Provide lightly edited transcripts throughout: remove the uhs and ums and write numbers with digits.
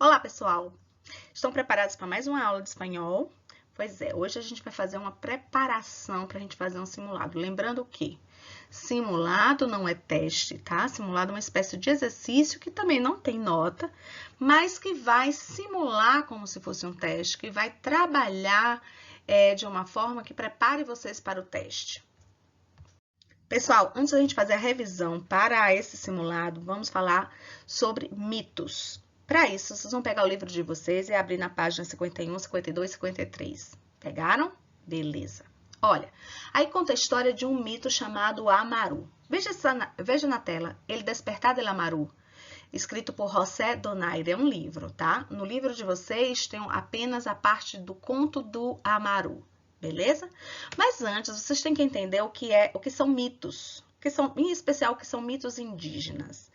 Olá, pessoal! Estão preparados para mais uma aula de espanhol? Pois é, hoje a gente vai fazer uma preparação para a gente fazer um simulado. Lembrando que simulado não é teste, tá? Simulado é uma espécie de exercício que também não tem nota, mas que vai simular como se fosse um teste, que vai trabalhar de uma forma que prepare vocês para o teste. Pessoal, antes da gente fazer a revisão para esse simulado, vamos falar sobre mitos. Para isso, vocês vão pegar o livro de vocês e abrir na página 51, 52 e 53. Pegaram? Beleza. Olha, aí conta a história de um mito chamado Amaru. Veja na tela, El Despertar del Amaru, escrito por José Donaire. É um livro, tá? No livro de vocês tem apenas a parte do conto do Amaru. Beleza? Mas antes, vocês têm que entender o que são mitos, em especial o que são mitos indígenas.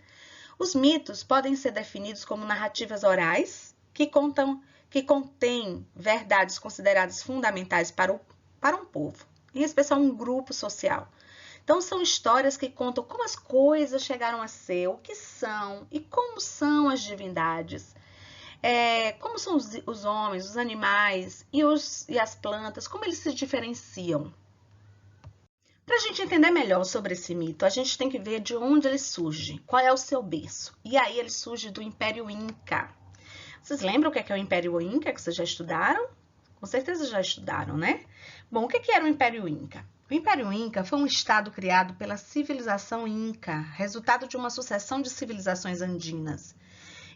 Os mitos podem ser definidos como narrativas orais que contêm verdades consideradas fundamentais para um povo, em especial um grupo social. Então, são histórias que contam como as coisas chegaram a ser, o que são e como são as divindades. Como são os homens, os animais e as plantas, como eles se diferenciam. Para a gente entender melhor sobre esse mito, a gente tem que ver de onde ele surge, qual é o seu berço. E aí ele surge do Império Inca. Vocês lembram o que é o Império Inca, que vocês já estudaram? Com certeza já estudaram, né? Bom, o que era o Império Inca? O Império Inca foi um estado criado pela civilização Inca, resultado de uma sucessão de civilizações andinas,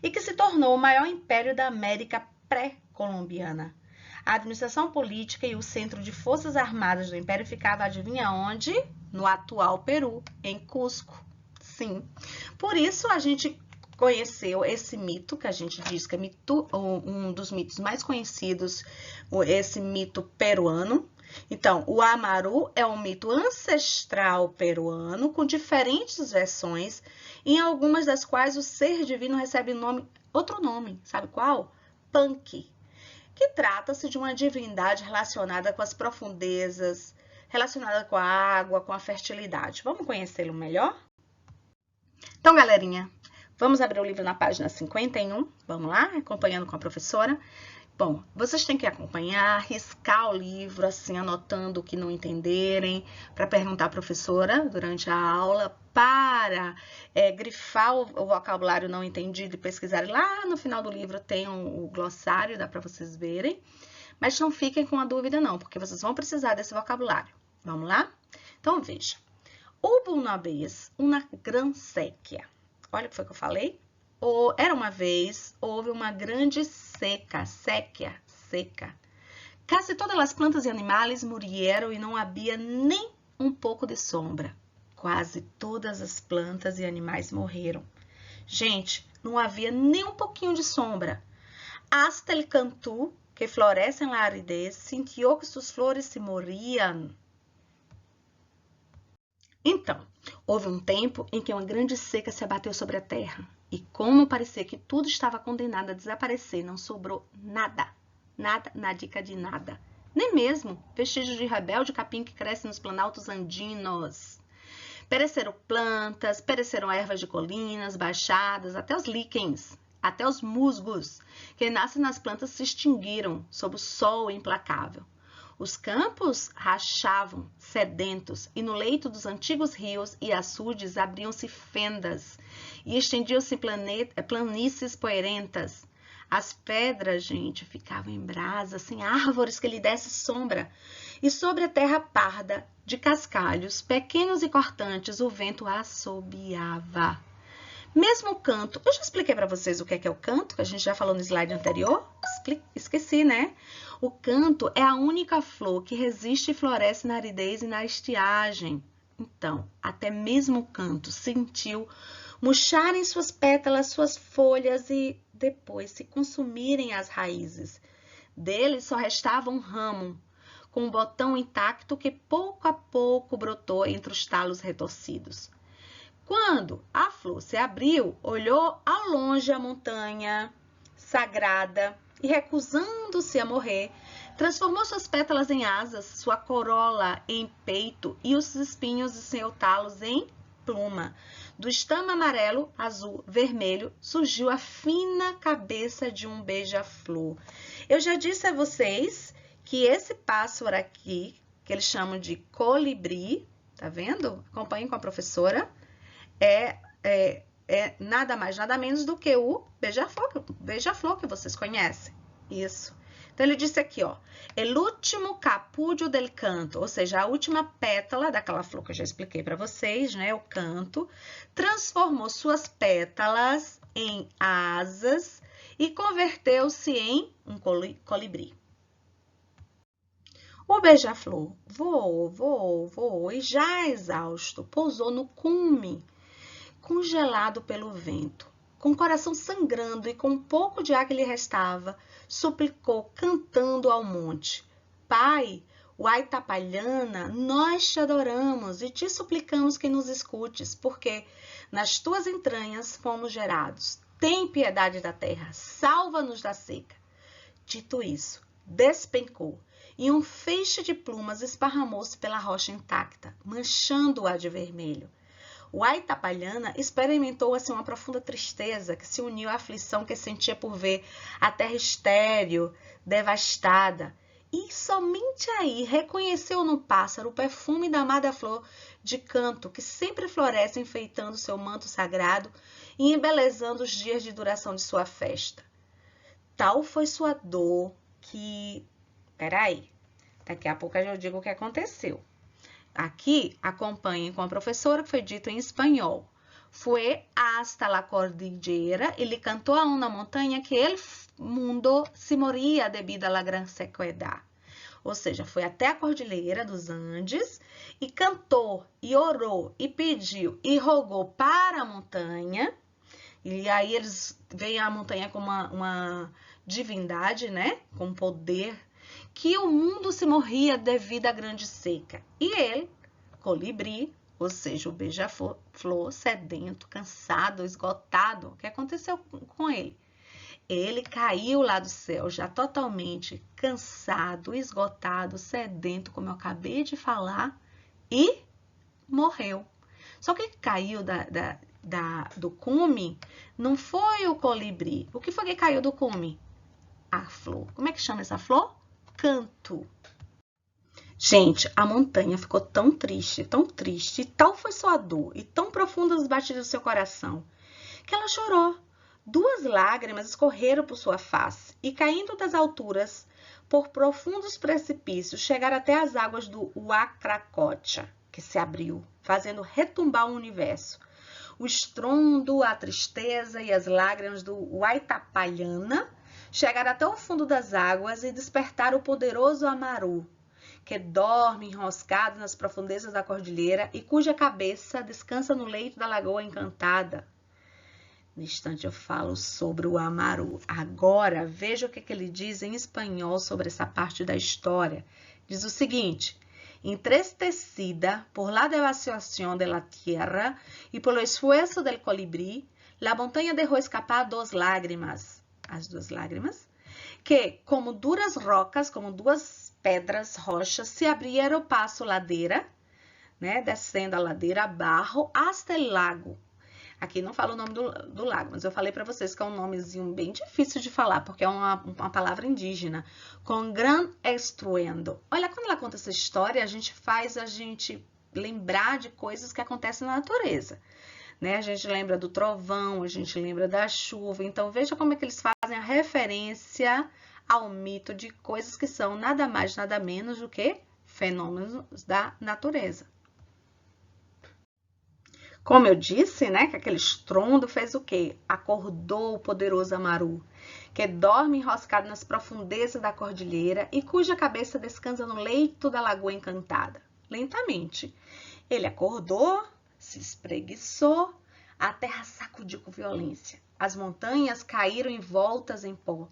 e que se tornou o maior império da América pré-colombiana. A administração política e o centro de forças armadas do império ficava, adivinha onde? No atual Peru, em Cusco. Sim. Por isso a gente conheceu esse mito, que a gente diz que é um dos mitos mais conhecidos, esse mito peruano. Então, o Amaru é um mito ancestral peruano, com diferentes versões, em algumas das quais o ser divino recebe outro nome, sabe qual? Panqui, que trata-se de uma divindade relacionada com as profundezas, relacionada com a água, com a fertilidade. Vamos conhecê-lo melhor? Então, galerinha, vamos abrir o livro na página 51, vamos lá, acompanhando com a professora. Bom, vocês têm que acompanhar, riscar o livro, assim, anotando o que não entenderem, para perguntar à professora durante a aula, para grifar o vocabulário não entendido e pesquisar. Lá no final do livro tem o glossário, dá para vocês verem. Mas não fiquem com a dúvida não, porque vocês vão precisar desse vocabulário. Vamos lá? Então, veja. Houve uma vez uma gran sequía. Olha o que foi que eu falei. Era uma vez, houve uma grande seca. Quase todas as plantas e animais morreram e não havia nem um pouco de sombra. Quase todas as plantas e animais morreram. Gente, não havia nem um pouquinho de sombra. Hasta el cantú, que floresce en la aridez, sintió que suas flores se morriam. Então, houve um tempo em que uma grande seca se abateu sobre a terra. E como parecia que tudo estava condenado a desaparecer, não sobrou nada, nadica de nada. Nem mesmo vestígios de rebelde capim que cresce nos planaltos andinos. Pereceram plantas, pereceram ervas de colinas, baixadas, até os líquens, até os musgos que nascem nas plantas se extinguiram sob o sol implacável. Os campos rachavam, sedentos, e no leito dos antigos rios e açudes abriam-se fendas e estendiam-se planícies poeirentas. As pedras, gente, ficavam em brasa, sem árvores que lhe dessem sombra. E sobre a terra parda, de cascalhos, pequenos e cortantes, o vento assobiava. Mesmo o canto, eu já expliquei para vocês o que é o canto, que a gente já falou no slide anterior? Esqueci, né? O canto é a única flor que resiste e floresce na aridez e na estiagem. Então, até mesmo o canto sentiu murcharem suas pétalas, suas folhas e depois se consumirem as raízes. Dele só restava um ramo, com um botão intacto que pouco a pouco brotou entre os talos retorcidos. Quando a flor se abriu, olhou ao longe a montanha sagrada e, recusando-se a morrer, transformou suas pétalas em asas, sua corola em peito e os espinhos de seus talos em pluma. Do estame amarelo, azul, vermelho, surgiu a fina cabeça de um beija-flor. Eu já disse a vocês que esse pássaro aqui, que eles chamam de colibri, tá vendo? Acompanhem com a professora, é nada mais, nada menos do que o beija-flor que vocês conhecem. Isso. Então, ele disse aqui, ó, el último capullo del canto, ou seja, a última pétala daquela flor que eu já expliquei para vocês, né, o canto, transformou suas pétalas em asas e converteu-se em um colibri. O beija-flor voou e já exausto, pousou no cume, congelado pelo vento. Com o coração sangrando e com um pouco de ar que lhe restava, suplicou, cantando ao monte: Pai, Huaytapallana, nós te adoramos e te suplicamos que nos escutes, porque nas tuas entranhas fomos gerados. Tem piedade da terra, salva-nos da seca. Dito isso, despencou, e um feixe de plumas esparramou-se pela rocha intacta, manchando-a de vermelho. O Huaytapallana experimentou assim uma profunda tristeza que se uniu à aflição que sentia por ver a terra estéril, devastada. E somente aí reconheceu no pássaro o perfume da amada flor de canto que sempre floresce enfeitando seu manto sagrado e embelezando os dias de duração de sua festa. Tal foi sua dor que... Peraí, daqui a pouco eu digo o que aconteceu. Aqui, acompanhem com a professora, que foi dito em espanhol. Fue hasta la cordillera y le cantó a una montaña que el mundo se moría debido a la gran sequedad. Ou seja, foi até a cordilheira dos Andes e cantou, e orou, e pediu, e rogou para a montanha. E aí eles veem a montanha como uma divindade, né? Com poder, que o mundo se morria devido à grande seca. E ele, colibri, ou seja, o beija-flor, sedento, cansado, esgotado, o que aconteceu com ele? Ele caiu lá do céu, já totalmente cansado, esgotado, sedento, como eu acabei de falar, e morreu. Só que caiu do cume não foi o colibri. O que foi que caiu do cume? A flor. Como é que chama essa flor? Canto. Gente, a montanha ficou tão triste, e tal foi sua dor, e tão profundas as batidas do seu coração, que ela chorou. 2 lágrimas escorreram por sua face, e caindo das alturas, por profundos precipícios, chegaram até as águas do Uacracocha, que se abriu, fazendo retumbar o universo. O estrondo, a tristeza e as lágrimas do Huaytapallana chegaram até o fundo das águas e despertaram o poderoso Amaru, que dorme enroscado nas profundezas da cordilheira e cuja cabeça descansa no leito da lagoa encantada. No instante eu falo sobre o Amaru. Agora, veja o que ele diz em espanhol sobre essa parte da história. Diz o seguinte: entristecida por la devastación de la tierra y por el esfuerzo del colibrí, la montaña dejó escapar 2 lágrimas. As 2 lágrimas, que, como duras rocas, como 2 pedras, rochas, se abriram passo ladeira, né, descendo a ladeira abaixo, hasta el lago. Aqui não falo o nome do lago, mas eu falei para vocês que é um nomezinho bem difícil de falar, porque é uma palavra indígena, com gran estruendo. Olha, quando ela conta essa história, a gente lembrar de coisas que acontecem na natureza. Né? A gente lembra do trovão, a gente lembra da chuva. Então, veja como é que eles fazem a referência ao mito de coisas que são nada mais, nada menos do que fenômenos da natureza. Como eu disse, né, que aquele estrondo fez o quê? Acordou o poderoso Amaru, que dorme enroscado nas profundezas da cordilheira e cuja cabeça descansa no leito da lagoa encantada. Lentamente, ele acordou, se espreguiçou, a terra sacudiu com violência. As montanhas caíram envoltas em pó.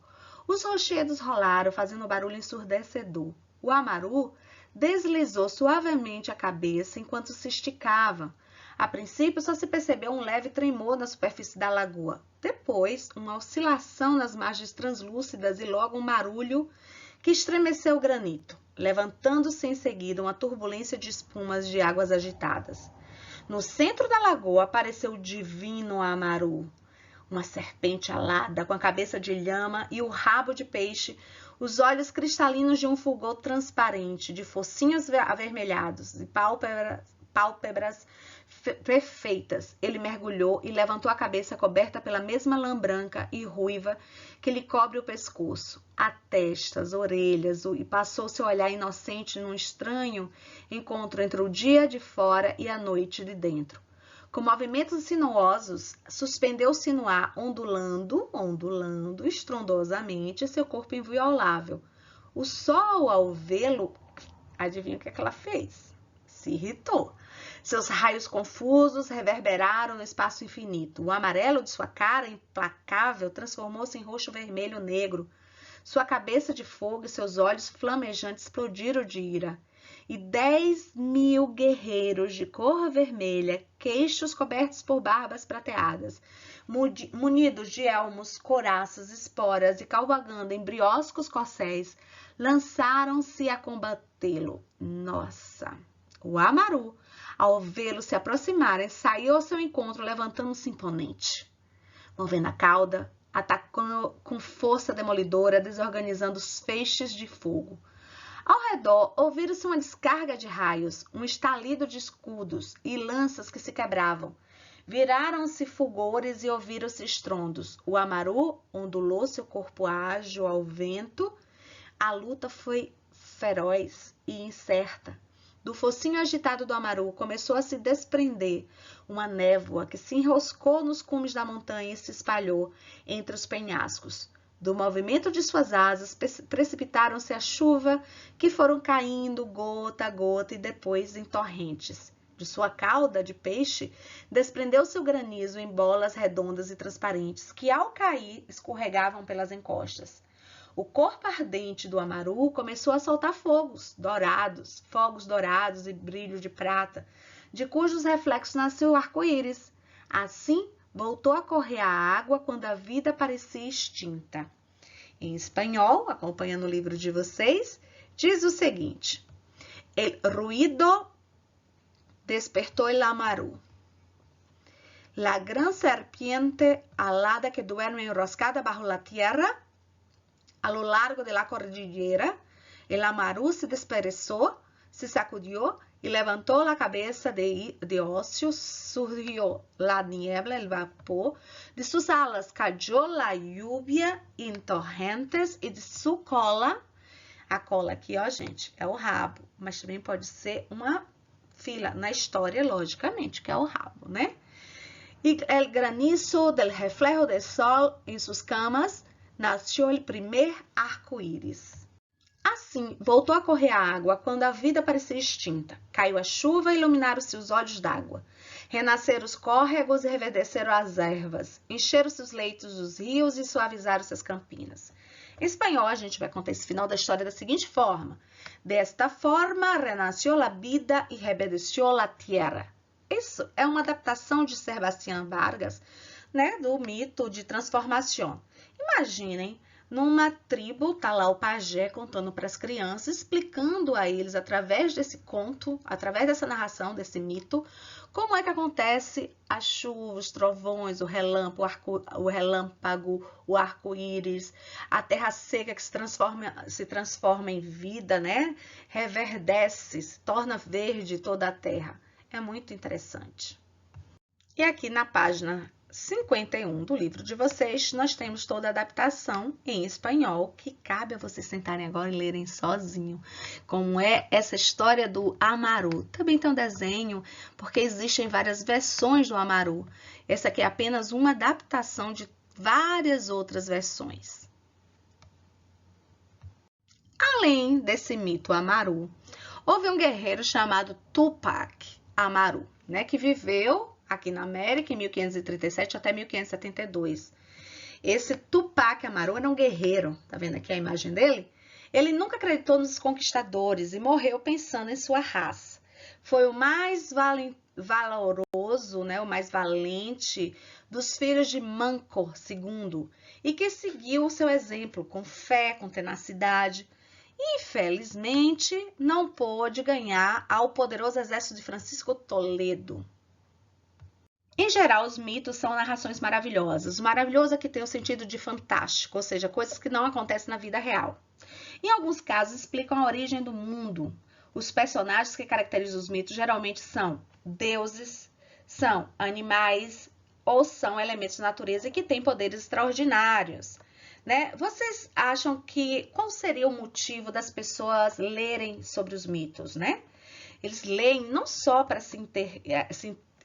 Os rochedos rolaram, fazendo barulho ensurdecedor. O Amaru deslizou suavemente a cabeça enquanto se esticava. A princípio, só se percebeu um leve tremor na superfície da lagoa. Depois, uma oscilação nas margens translúcidas e logo um barulho que estremeceu o granito, levantando-se em seguida uma turbulência de espumas de águas agitadas. No centro da lagoa apareceu o divino Amaru, uma serpente alada com a cabeça de lhama e o rabo de peixe, os olhos cristalinos de um fulgor transparente, de focinhos avermelhados e pálpebras perfeitas. Ele mergulhou e levantou a cabeça coberta pela mesma lã branca e ruiva que lhe cobre o pescoço, a testa, as orelhas, e passou seu olhar inocente num estranho encontro entre o dia de fora e a noite de dentro. Com movimentos sinuosos, suspendeu-se no ar, ondulando estrondosamente seu corpo inviolável. O sol, ao vê-lo, adivinha o que ela fez? Se irritou. Seus raios confusos reverberaram no espaço infinito. O amarelo de sua cara, implacável, transformou-se em roxo vermelho negro. Sua cabeça de fogo e seus olhos flamejantes explodiram de ira. E 10.000 guerreiros de cor vermelha, queixos cobertos por barbas prateadas, munidos de elmos, couraças, esporas e cavalgando em brioscos corcéis, lançaram-se a combatê-lo. Nossa! O Amaru, ao vê-lo se aproximarem, saiu ao seu encontro levantando-se imponente. Movendo a cauda, atacando com força demolidora, desorganizando os feixes de fogo. Ao redor, ouviram-se uma descarga de raios, um estalido de escudos e lanças que se quebravam. Viraram-se fulgores e ouviram-se estrondos. O Amaru ondulou seu corpo ágil ao vento. A luta foi feroz e incerta. Do focinho agitado do Amaru começou a se desprender uma névoa que se enroscou nos cumes da montanha e se espalhou entre os penhascos. Do movimento de suas asas precipitaram-se a chuva, que foram caindo gota a gota e depois em torrentes. De sua cauda de peixe desprendeu-se o granizo em bolas redondas e transparentes, que ao cair escorregavam pelas encostas. O corpo ardente do Amaru começou a soltar fogos dourados e brilho de prata, de cujos reflexos nasceu o arco-íris. Assim, voltou a correr a água quando a vida parecia extinta. Em espanhol, acompanhando o livro de vocês, diz o seguinte: El ruido despertó el Amaru. La gran serpiente alada que duerme enroscada bajo la tierra, a lo largo de la cordillera, el Amaru se desperezó, se sacudió y levantó la cabeza de óseo, surgió la niebla, el vapor, de sus alas cayó la lluvia en torrentes e de su cola, a cola aqui, ó, gente, é o rabo, mas também pode ser uma fila na história, logicamente, que é o rabo, né? Y el granizo del reflejo del sol en sus camas, nasceu o primeiro arco-íris. Assim, voltou a correr a água quando a vida parecia extinta. Caiu a chuva e iluminaram-se os olhos d'água. Renasceram os córregos e reverdeceram as ervas. Encheram-se os leitos dos rios e suavizaram-se as campinas. Em espanhol, a gente vai contar esse final da história da seguinte forma. Desta forma, renasceu la vida e reverdeció la tierra. Isso é uma adaptação de Sebastián Vargas, né, do mito de transformação. Imaginem, numa tribo, tá lá o pajé contando para as crianças, explicando a eles, através desse conto, através dessa narração, desse mito, como é que acontece a chuva, os trovões, o relâmpago, o arco-íris, a terra seca que se transforma em vida, né? Reverdece, se torna verde toda a terra. É muito interessante. E aqui na página 51 do livro de vocês, nós temos toda a adaptação em espanhol, que cabe a vocês sentarem agora e lerem sozinho, como é essa história do Amaru. Também tem um desenho, porque existem várias versões do Amaru. Essa aqui é apenas uma adaptação de várias outras versões. Além desse mito Amaru, houve um guerreiro chamado Túpac Amaru, né, que viveu aqui na América, em 1537 até 1572. Esse Túpac Amaru era um guerreiro, tá vendo aqui a imagem dele? Ele nunca acreditou nos conquistadores e morreu pensando em sua raça. Foi o mais valoroso, né, o mais valente dos filhos de Manco II e que seguiu o seu exemplo com fé, com tenacidade. Infelizmente, não pôde ganhar ao poderoso exército de Francisco Toledo. Em geral, os mitos são narrações maravilhosas. O maravilhoso aqui tem o sentido de fantástico, ou seja, coisas que não acontecem na vida real. Em alguns casos, explicam a origem do mundo. Os personagens que caracterizam os mitos geralmente são deuses, são animais ou são elementos de natureza que têm poderes extraordinários. Né? Vocês acham que qual seria o motivo das pessoas lerem sobre os mitos, né? Eles leem não só para se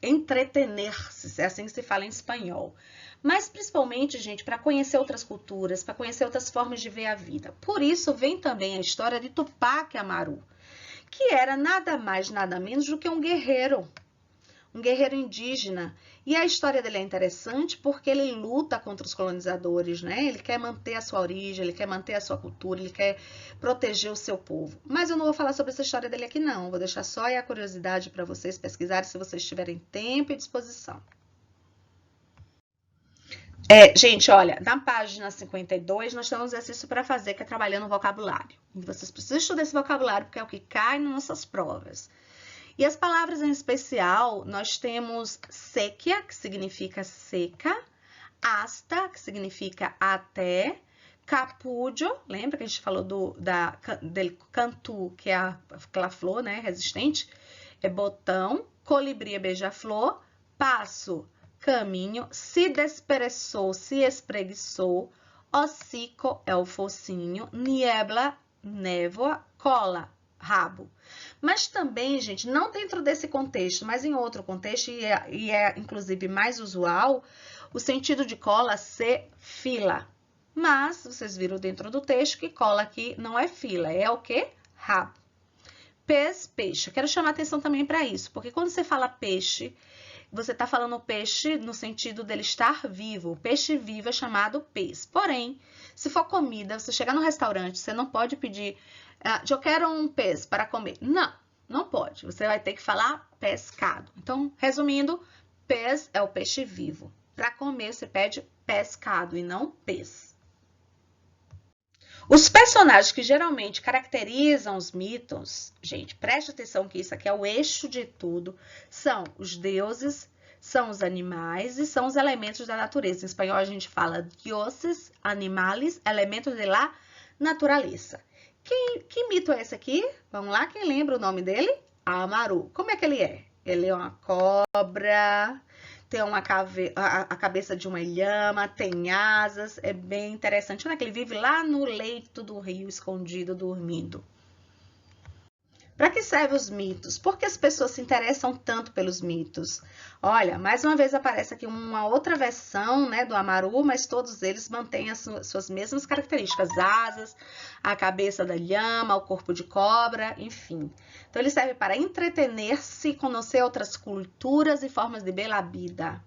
entretener, é assim que se fala em espanhol, mas principalmente, gente, para conhecer outras culturas, para conhecer outras formas de ver a vida. Por isso vem também a história de Tupac Amaru, que era nada mais, nada menos do que um guerreiro indígena. E a história dele é interessante porque ele luta contra os colonizadores, né? Ele quer manter a sua origem, ele quer manter a sua cultura, ele quer proteger o seu povo. Mas eu não vou falar sobre essa história dele aqui, não. Vou deixar só aí a curiosidade para vocês pesquisarem, se vocês tiverem tempo e disposição. Gente, olha, na página 52, nós temos um exercício para fazer, que é trabalhando o vocabulário. E vocês precisam estudar esse vocabulário, porque é o que cai nas nossas provas. E as palavras em especial, nós temos sequia, que significa seca, hasta, que significa até, capullo, lembra que a gente falou del cantu, que é aquela flor, né, resistente, é botão, colibri é beija-flor, passo, caminho, se despereçou, se espreguiçou, hocico é o focinho, niebla, névoa, cola, rabo. Mas também, gente, não dentro desse contexto, mas em outro contexto, e é inclusive mais usual, o sentido de cola ser fila. Mas vocês viram dentro do texto que cola aqui não é fila, é o quê? Rabo. Peixe, peixe. Eu quero chamar atenção também para isso, porque quando você fala peixe, você está falando peixe no sentido dele estar vivo. O peixe vivo é chamado peixe. Porém, se for comida, você chegar no restaurante, você não pode pedir, eu quero um peixe para comer. Não, não pode. Você vai ter que falar pescado. Então, resumindo, peixe é o peixe vivo. Para comer, você pede pescado e não peixe. Os personagens que geralmente caracterizam os mitos, gente, preste atenção que isso aqui é o eixo de tudo, são os deuses, são os animais e são os elementos da natureza. Em espanhol a gente fala dioses, animales, elementos de la naturaleza. Que mito é esse aqui? Vamos lá, quem lembra o nome dele? Amaru. Como é que ele é? Ele é uma cobra, tem a cabeça de uma ilhama, tem asas, é bem interessante. Onde é que ele vive? Lá no leito do rio, escondido, dormindo. Para que servem os mitos? Por que as pessoas se interessam tanto pelos mitos? Olha, mais uma vez aparece aqui uma outra versão, né, do Amaru, mas todos eles mantêm as suas mesmas características. Asas, a cabeça da lhama, o corpo de cobra, enfim. Então, ele serve para entretener-se e conhecer outras culturas e formas de ver a vida.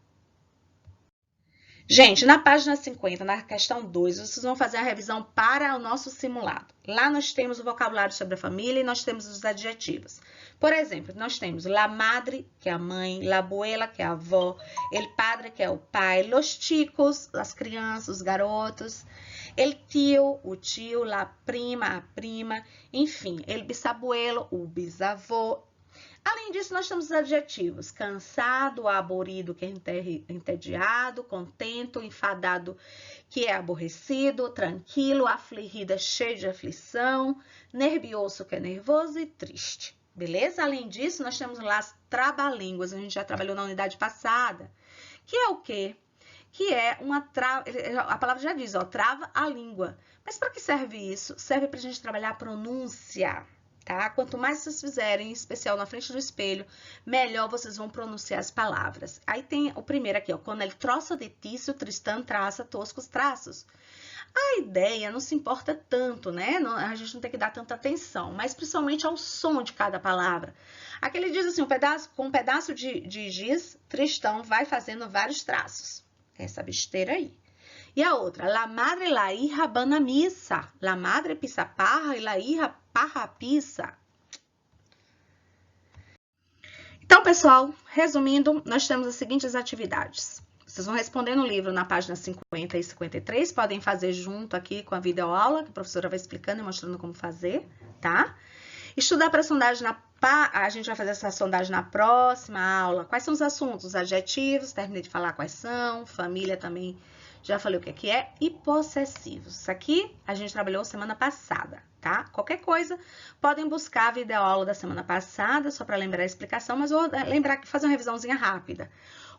Gente, na página 50, na questão 2, vocês vão fazer a revisão para o nosso simulado. Lá nós temos o vocabulário sobre a família e nós temos os adjetivos. Por exemplo, nós temos la madre, que é a mãe, la abuela, que é a avó, el padre, que é o pai, los chicos, as crianças, os garotos, el tio, o tio, la prima, a prima, enfim, el bisabuelo, o bisavô. Além disso, nós temos os adjetivos: cansado, aborido, que é entediado, contento, enfadado, que é aborrecido, tranquilo, afligido, cheio de aflição, nervioso, que é nervoso e triste. Beleza? Além disso, nós temos lá as trava-línguas, a gente já trabalhou na unidade passada, que é o quê? Que é uma trava, a palavra já diz, ó, trava a língua. Mas para que serve isso? Serve para a gente trabalhar a pronúncia. Tá? Quanto mais vocês fizerem, em especial na frente do espelho, melhor vocês vão pronunciar as palavras. Aí tem o primeiro aqui, ó. Quando ele troça de tiço, Tristão traça toscos traços. A ideia não se importa tanto, né? A gente não tem que dar tanta atenção, mas principalmente ao som de cada palavra. Aqui ele diz assim, com um pedaço de giz, Tristão vai fazendo vários traços. Essa besteira aí. E a outra, la madre la hija van a missa, la madre pisa parra e la hija parra pisa. Então, pessoal, resumindo, nós temos as seguintes atividades. Vocês vão responder no livro na página 50 e 53, podem fazer junto aqui com a videoaula, que a professora vai explicando e mostrando como fazer, tá? Estudar para sondagem na A gente vai fazer essa sondagem na próxima aula. Quais são os assuntos? Os adjetivos, terminei de falar quais são. Família também, já falei o que é. E possessivos. Isso aqui a gente trabalhou semana passada, tá? Qualquer coisa, podem buscar a videoaula da semana passada, só para lembrar a explicação, mas vou lembrar aqui, fazer uma revisãozinha rápida.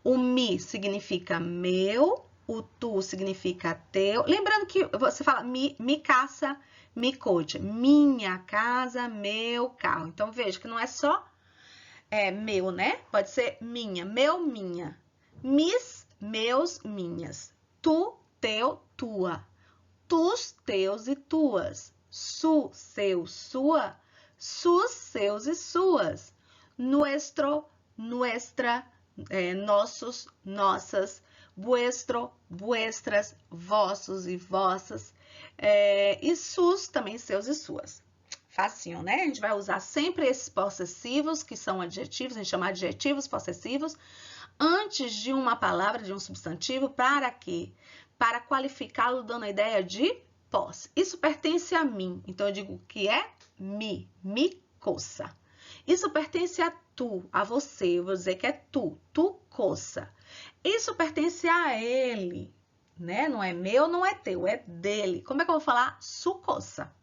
O me significa meu, o tu significa teu. Lembrando que você fala me caça, me coach, minha casa, meu carro. Então, veja que não é só meu, né? Pode ser minha, meu, minha. Mis, meus, minhas. Tu, teu, tua. Tus, teus e tuas. Su, seu, sua. Sus, seus e suas. Nuestro, nuestra, nossos, nossas. Vuestro, vuestras, vossos e vossas. E sus, também seus e suas. Facinho, né? A gente vai usar sempre esses possessivos, que são adjetivos, a gente chama de adjetivos possessivos, antes de uma palavra, de um substantivo, para quê? Para qualificá-lo, dando a ideia de posse. Isso pertence a mim, então eu digo que é me coça. Isso pertence a tu, a você, eu vou dizer que é tu coça. Isso pertence a ele, né? Não é meu, não é teu, é dele. Como é que eu vou falar? Su coça.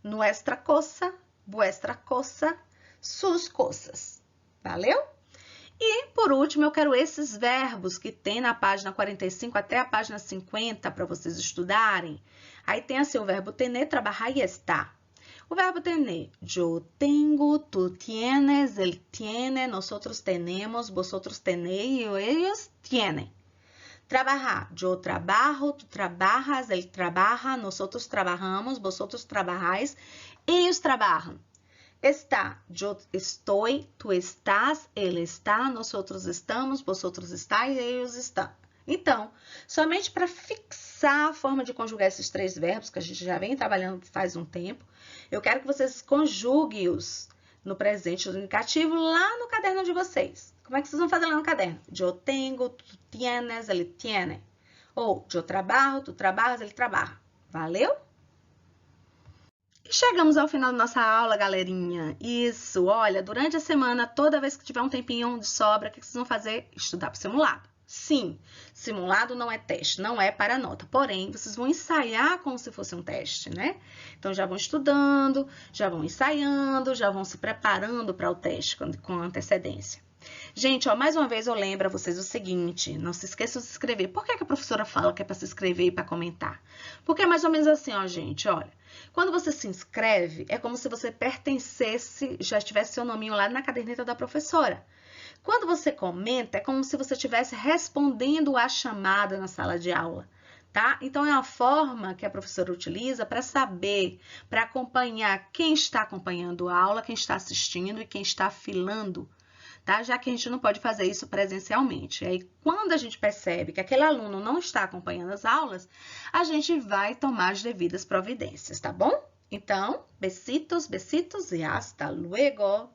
Nuestra coça, vuestra coça, sus coças. Valeu? E, por último, eu quero esses verbos que tem na página 45 até a página 50 para vocês estudarem. Aí tem assim o verbo tener, trabajar e estar. O verbo tener, yo tengo, tú tienes, él tiene, nosotros tenemos, vosotros tenéis y ellos tienen. Trabajar, yo trabajo, tú trabajas, él trabaja, nosotros trabajamos, vosotros trabajáis, ellos trabajan. Está, yo estoy, tú estás, ele está, nosotros estamos, vosotros estáis, ellos estão. Então, somente para fixar a forma de conjugar esses três verbos, que a gente já vem trabalhando faz um tempo, eu quero que vocês conjuguem-os no presente do indicativo lá no caderno de vocês. Como é que vocês vão fazer lá no caderno? Yo tengo, tú tienes, ele tiene. Ou, yo trabajo, tú trabajas, ele trabaja. Valeu? E chegamos ao final da nossa aula, galerinha. Isso, olha, durante a semana, toda vez que tiver um tempinho de sobra, o que vocês vão fazer? Estudar para o simulado. Sim, simulado não é teste, não é para nota. Porém, vocês vão ensaiar como se fosse um teste, né? Então, já vão estudando, já vão ensaiando, já vão se preparando para o teste com antecedência. Gente, ó, mais uma vez eu lembro a vocês o seguinte, não se esqueçam de se inscrever. Por que a professora fala que é para se inscrever e para comentar? Porque é mais ou menos assim, ó, gente, olha. Quando você se inscreve, é como se você pertencesse, já tivesse seu nominho lá na caderneta da professora. Quando você comenta, é como se você estivesse respondendo a chamada na sala de aula, tá? Então, é uma forma que a professora utiliza para saber, para acompanhar quem está acompanhando a aula, quem está assistindo e quem está filando, tá? Já que a gente não pode fazer isso presencialmente. Aí, quando a gente percebe que aquele aluno não está acompanhando as aulas, a gente vai tomar as devidas providências, tá bom? Então, besitos, besitos e hasta luego!